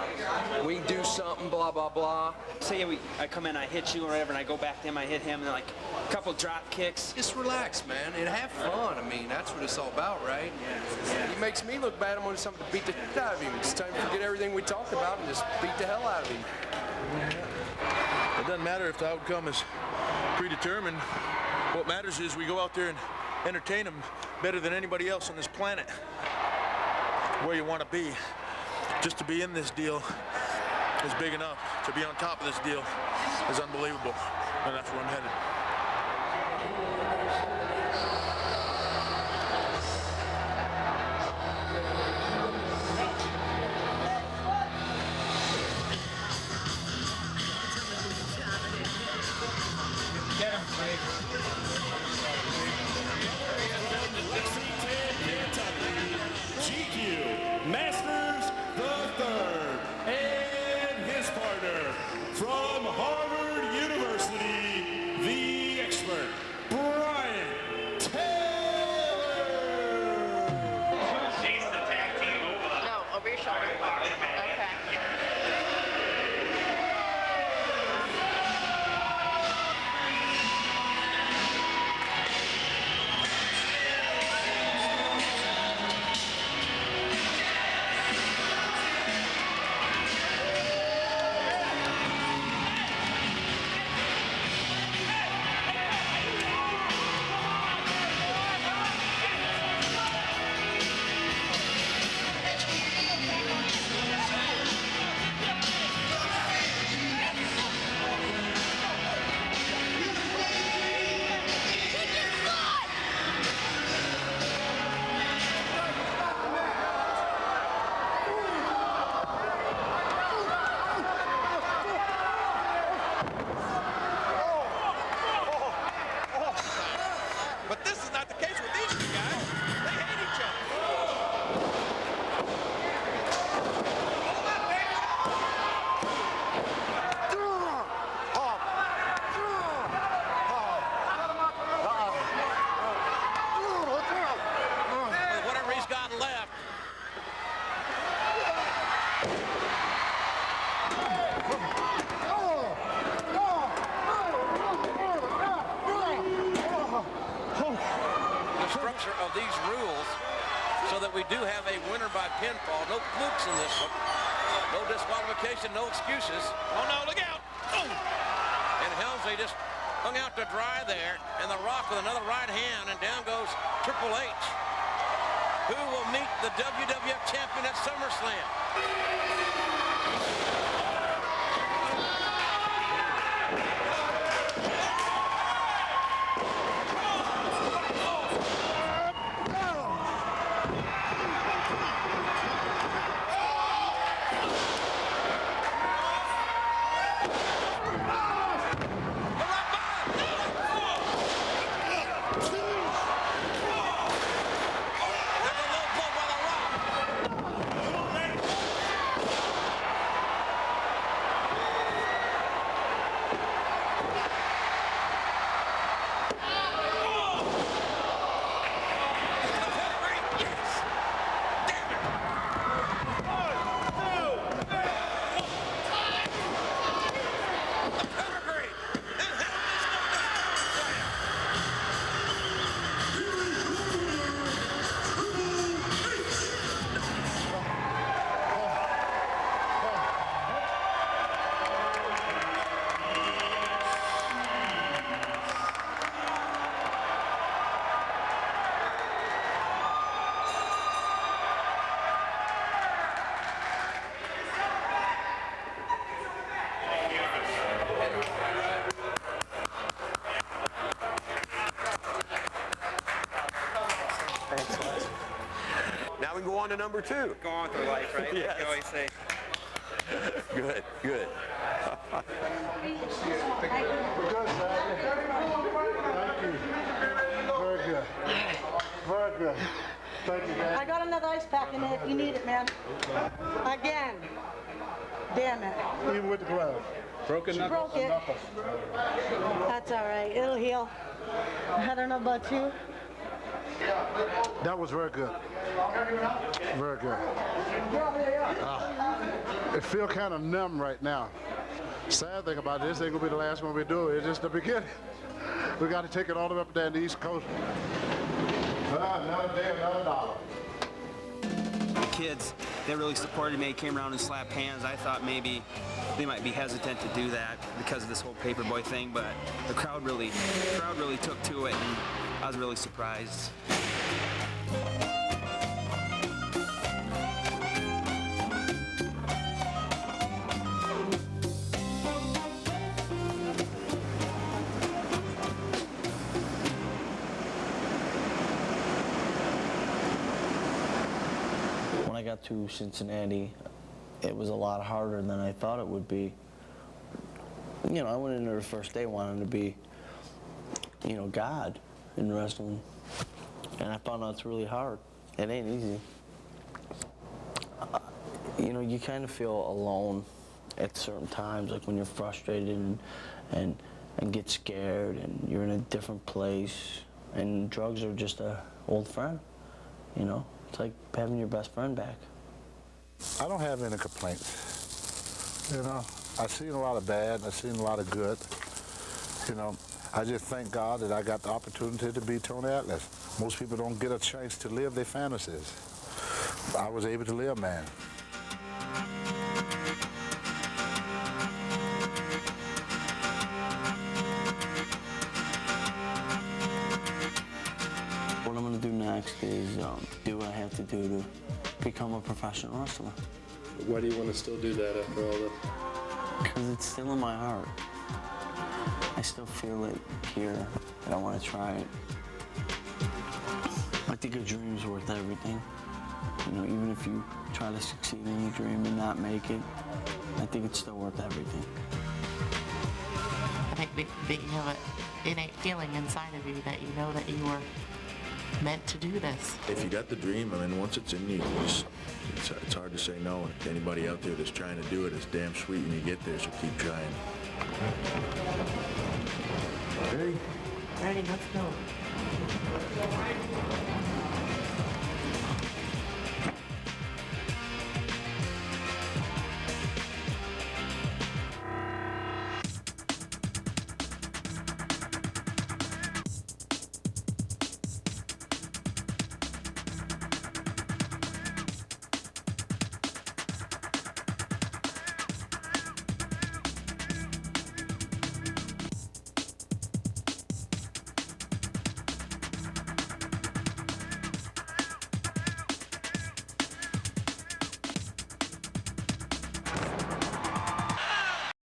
We can do something, blah, blah, blah. Say I come in, I hit you or whatever, and I go back to him, I hit him, and then like a couple drop kicks. Just relax, man, and have fun. I mean, that's what it's all about, right? Yeah. He makes me look bad. I'm going to do something to beat the shit out of him. It's time to forget everything we talked about and just beat the hell out of him. It doesn't matter if the outcome is predetermined. What matters is we go out there and entertain them better than anybody else on this planet. Where you want to be. Just to be in this deal is big enough. To be on top of this deal is unbelievable. And that's where I'm headed. Get him, Frank. GQ Masters the Third and his partner from Harvard University, the expert, Brian Taylor. No, over your shoulder. Okay. But this is not the case with these two guys. They hate each other. With whatever he's got left. The structure of these rules so that we do have a winner by pinfall. No flukes in this one. No disqualification, no excuses. Oh no, look out! Oh! And Helmsley just hung out to dry there, and The Rock with another right hand, and down goes Triple H, who will meet the WWF champion at SummerSlam. on to number 2. Go on with their life, right? Yes. Like you always say. Good, good. We're good, Sandy. Thank you. Very good. Very good. Thank you, Dad. I got another ice pack in there if you need it, man. Again. Damn it. Even with the glove. Broken knuckles. Broke it. That's all right. It'll heal. I don't know about you. That was very good. Very good. It feels kind of numb right now. Sad thing about this ain't gonna be the last one we do. It's just the beginning. We got to take it all the way up down the East Coast. Another day, another dollar. The kids, they really supported me, came around and slapped hands. I thought maybe they might be hesitant to do that because of this whole paperboy thing, but the crowd really took to it, and I was really surprised. When I got to Cincinnati, it was a lot harder than I thought it would be. You know, I went into the first day wanting to be, you know, God in wrestling. And I found out it's really hard. It ain't easy. You know, you kind of feel alone at certain times, like when you're frustrated and get scared and you're in a different place. And drugs are just an old friend, you know? It's like having your best friend back. I don't have any complaints. You know, I've seen a lot of bad, I've seen a lot of good. You know, I just thank God that I got the opportunity to be Tony Atlas. Most people don't get a chance to live their fantasies. I was able to live, man. What I'm going to do next is do what I have to do to become a professional wrestler. Why do you want to still do that after all that? Because it's still in my heart. I still feel it here, and I want to try it. I think a dream's worth everything. You know, even if you try to succeed in your dream and not make it, I think it's still worth everything. I think that you have an innate feeling inside of you that you know that you were meant to do this. If you got the dream, I mean, once it's in you, it's hard to say no. And to anybody out there that's trying to do it, it's damn sweet when you get there, so keep trying. Ready? Ready, let's go.